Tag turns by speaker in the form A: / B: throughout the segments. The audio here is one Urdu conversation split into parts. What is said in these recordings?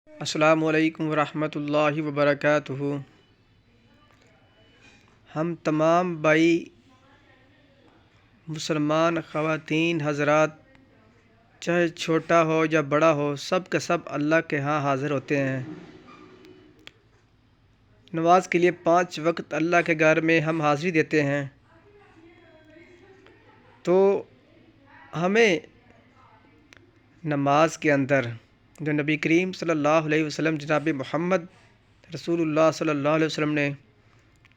A: السلام علیکم ورحمۃ اللہ وبرکاتہ۔ ہم تمام بھائی مسلمان خواتین حضرات، چاہے چھوٹا ہو یا بڑا ہو، سب کے سب اللہ کے ہاں حاضر ہوتے ہیں۔ نماز کے لیے 5 وقت اللہ کے گھر میں ہم حاضری دیتے ہیں، تو ہمیں نماز کے اندر جو نبی کریم صلی اللہ علیہ وسلم، جناب محمد رسول اللہ صلی اللہ علیہ وسلم نے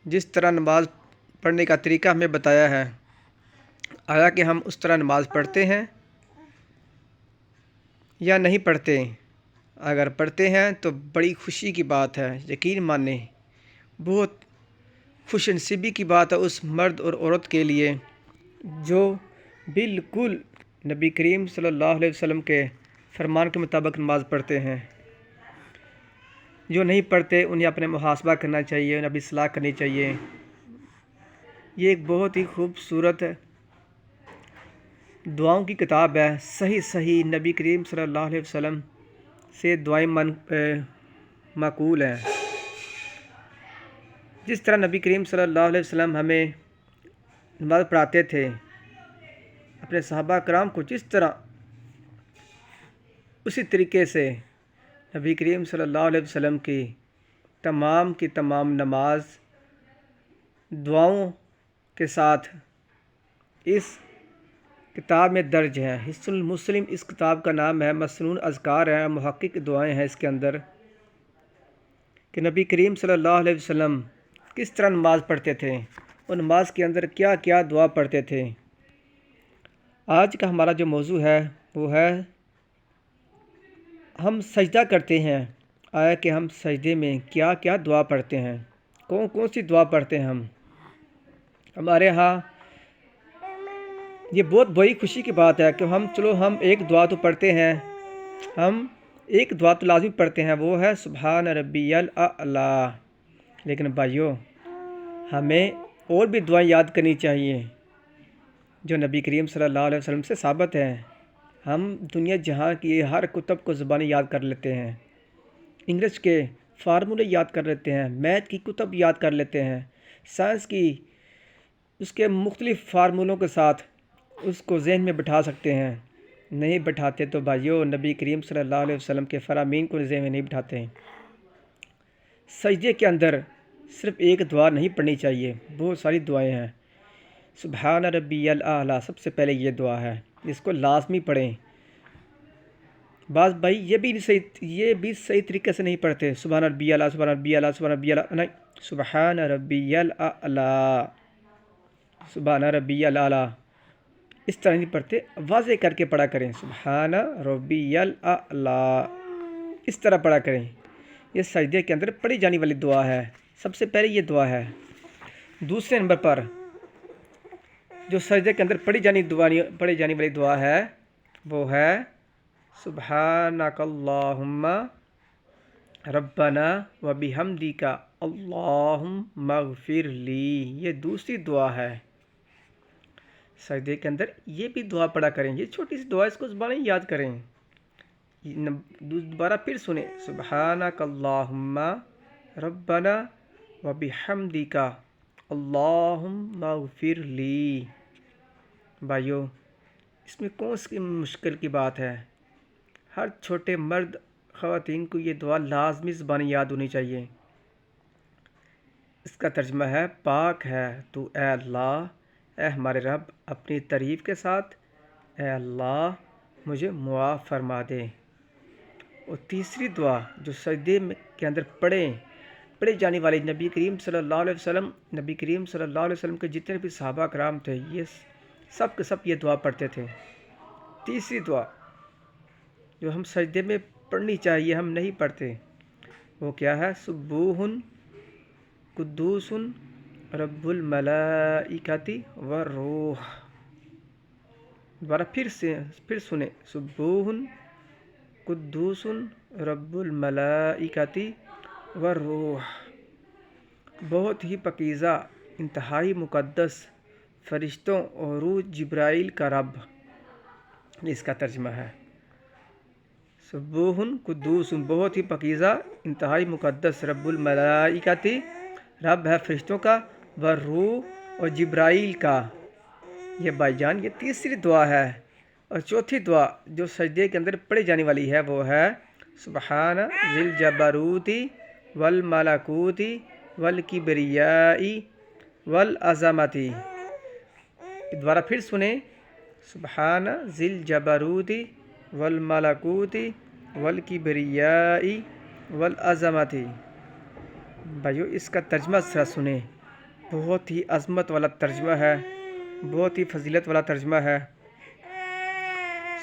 A: جس طرح نماز پڑھنے کا طریقہ ہمیں بتایا ہے، آیا کہ ہم اس طرح نماز پڑھتے ہیں یا نہیں پڑھتے؟ اگر پڑھتے ہیں تو بڑی خوشی کی بات ہے، یقین مانیں بہت خوش نصیبی کی بات ہے اس مرد اور عورت کے لیے جو بالکل نبی کریم صلی اللہ علیہ وسلم کے فرمان کے مطابق نماز پڑھتے ہیں۔ جو نہیں پڑھتے انہیں اپنے محاسبہ کرنا چاہیے، انہیں اپنی اصلاح کرنی چاہیے۔ یہ ایک بہت ہی خوبصورت دعاؤں کی کتاب ہے، صحیح نبی کریم صلی اللہ علیہ وسلم سے دعائیں معقول ہیں۔ جس طرح نبی کریم صلی اللہ علیہ وسلم ہمیں نماز پڑھاتے تھے، اپنے صحابہ کرام کو جس طرح، اسی طریقے سے نبی کریم صلی اللہ علیہ وسلم کی تمام نماز دعاؤں کے ساتھ اس کتاب میں درج ہے۔ حصن المسلم اس کتاب کا نام ہے، مسنون اذکار ہے، محقق دعائیں ہیں اس کے اندر، کہ نبی کریم صلی اللہ علیہ وسلم کس طرح نماز پڑھتے تھے اور نماز کے اندر کیا کیا دعا پڑھتے تھے۔ آج کا ہمارا جو موضوع ہے وہ ہے ہم سجدہ کرتے ہیں، آیا کہ ہم سجدے میں کیا کیا دعا پڑھتے ہیں، کون سی دعا پڑھتے ہیں ہمارے ہاں یہ بہت بڑی خوشی کی بات ہے کہ ہم ایک دعا تو پڑھتے ہیں، ہم ایک دعا تو لازمی پڑھتے ہیں، وہ ہے سبحان ربی الاعلیٰ۔ لیکن بھائیو، ہمیں اور بھی دعائیں یاد کرنی چاہیے جو نبی کریم صلی اللہ علیہ وسلم سے ثابت ہیں۔ ہم دنیا جہاں کی ہر کتب کو زبانی یاد کر لیتے ہیں، انگلش کے فارمولے یاد کر لیتے ہیں، میتھ کی کتب یاد کر لیتے ہیں، سائنس کی اس کے مختلف فارمولوں کے ساتھ اس کو ذہن میں بٹھا سکتے ہیں۔ نہیں بٹھاتے تو بھائیو، نبی کریم صلی اللہ علیہ وسلم کے فرامین کو ذہن میں نہیں بٹھاتے ہیں۔ سجدے کے اندر صرف ایک دعا نہیں پڑھنی چاہیے، بہت ساری دعائیں ہیں۔ سبحان ربی الاعلیٰ سب سے پہلے یہ دعا ہے، اس کو لازمی پڑھیں۔ بعض بھائی یہ بھی صحیح طریقے سے نہیں پڑھتے، سبحان ربی الاعلیٰ سبحان ربی الاعلیٰ سبحان ربی الاعلیٰ، نہیں، سبحان ربی الاعلیٰ سبحان ربی الاعلیٰ اس طرح نہیں پڑھتے، واضح کر کے پڑھا کریں، سبحان ربی الاعلیٰ اس طرح پڑھا کریں۔ یہ سجدے کے اندر پڑھی جانے والی دعا ہے، سب سے پہلے یہ دعا ہے۔ دوسرے نمبر پر جو سجدے کے اندر پڑھی جانے والی دعا ہے وہ ہے سبحانک اللہم ربنا و بحمدک اللہم اغفر لی، یہ دوسری دعا ہے۔ سجدے کے اندر یہ بھی دعا پڑھا کریں، یہ چھوٹی سی دعا، اس کو زبانی یاد کریں۔ دوبارہ پھر سنیں، سبحانک اللہم ربنا و بحمدک اللہم اغفر لی۔ بھائیو، اس میں کون سی مشکل کی بات ہے؟ ہر چھوٹے مرد خواتین کو یہ دعا لازمی زبانی یاد ہونی چاہیے۔ اس کا ترجمہ ہے، پاک ہے تو اے اللہ، اے ہمارے رب، اپنی تعریف کے ساتھ، اے اللہ مجھے معاف فرما دے۔ اور تیسری دعا جو سجدے کے اندر پڑھے جانے والی، نبی کریم صلی اللہ علیہ وسلم کے جتنے بھی صحابہ کرام تھے، یہ سب کے سب یہ دعا پڑھتے تھے۔ تیسری دعا جو ہم سجدے میں پڑھنی چاہیے، ہم نہیں پڑھتے، وہ کیا ہے؟ سبوح قدوس رب الملائکۃ والروح۔ دوبارہ پھر سنیں، سبوح قدوس رب الملائکۃ والروح، بہت ہی پاکیزہ، انتہائی مقدس، فرشتوں اور روح جبرائیل کا رب، اس کا ترجمہ ہے۔ سبوح قدوس بہت ہی پاکیزہ انتہائی مقدس، رب الملائکتی رب ہے فرشتوں کا، والروح اور جبرائیل کا۔ یہ بھائی جان یہ تیسری دعا ہے، اور چوتھی دعا جو سجدے کے اندر پڑھی جانے والی ہے وہ ہے سبحان ذی الجبروت والملکوت والکبریاء والعظمت۔ دوبارہ پھر سنیں، سبحان ذی الجبروت والملکوت والکبریاء والعظمت۔ بھائیو اس کا ترجمہ ذرا سنیں، بہت ہی عظمت والا ترجمہ ہے، بہت ہی فضیلت والا ترجمہ ہے۔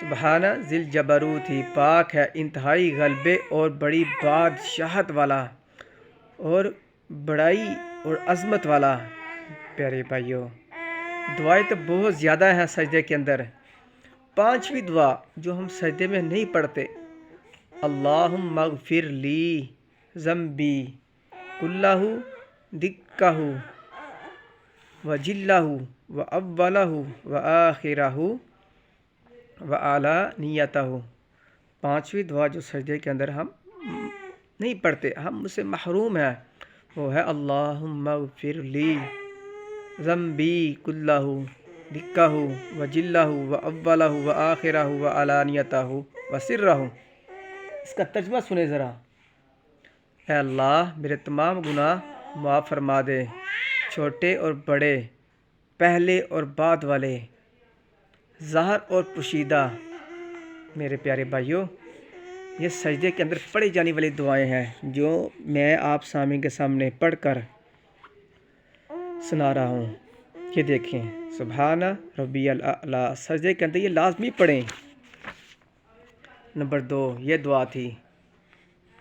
A: سبحان ذی الجبروت پاک ہے انتہائی غلبے اور بڑی بادشاہت والا اور بڑائی اور عظمت والا۔ پیارے بھائیو دعائیں تو بہت زیادہ ہیں سجدے کے اندر۔ پانچویں دعا جو ہم سجدے میں نہیں پڑھتے، اللہم اغفر لی ذنبی کلہ دکہ وجلہ واولہ وآخرہ وعلانیتہ۔ پانچویں دعا جو سجدے کے اندر ہم نہیں پڑھتے، ہم اس سے محروم ہیں، وہ ہے اللہم اغفر لی ذنبی کلہ دکہ وجلہ واولہ وآخرہ وعلانیتہ وسرہ۔ اس کا ترجمہ سنیں ذرا، اے اللہ میرے تمام گناہ معاف فرما دے، چھوٹے اور بڑے، پہلے اور بعد والے، ظاہر اور پوشیدہ۔ میرے پیارے بھائیوں یہ سجدے کے اندر پڑھی جانے والی دعائیں ہیں جو میں آپ سامعین کے سامنے پڑھ کر سنا رہا ہوں۔ یہ دیکھیں، سبحان ربی الاعلیٰ سجدے کے اندر یہ لازمی پڑھیں۔ نمبر 2 یہ دعا تھی،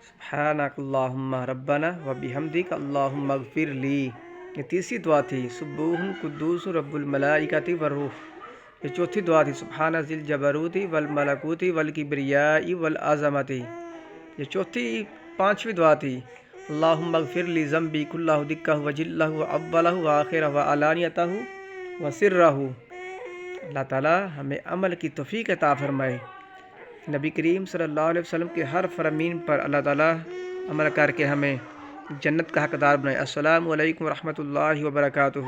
A: سبحانک اللہم ربنا وبحمدک اللہم اغفر لی۔ یہ تیسری دعا تھی، سبوح قدوس رب الملائکۃ والروح۔ یہ چوتھی دعا تھی، سبحان ذی الجبروت والملکوت والکبریاء والعظمت۔ یہ پانچویں دعا تھی، اللہم اغفر لی ذنبی کلہ دکہ وجلہ واولہ وآخرہ وعلانیتہ وسرہ۔ اللہ تعالیٰ ہمیں عمل کی توفیق عطا فرمائے، نبی کریم صلی اللہ علیہ وسلم کے ہر فرامین پر اللہ تعالیٰ عمل کر کے ہمیں جنت کا حقدار بنائے۔ السلام علیکم ورحمۃ اللہ وبرکاتہ۔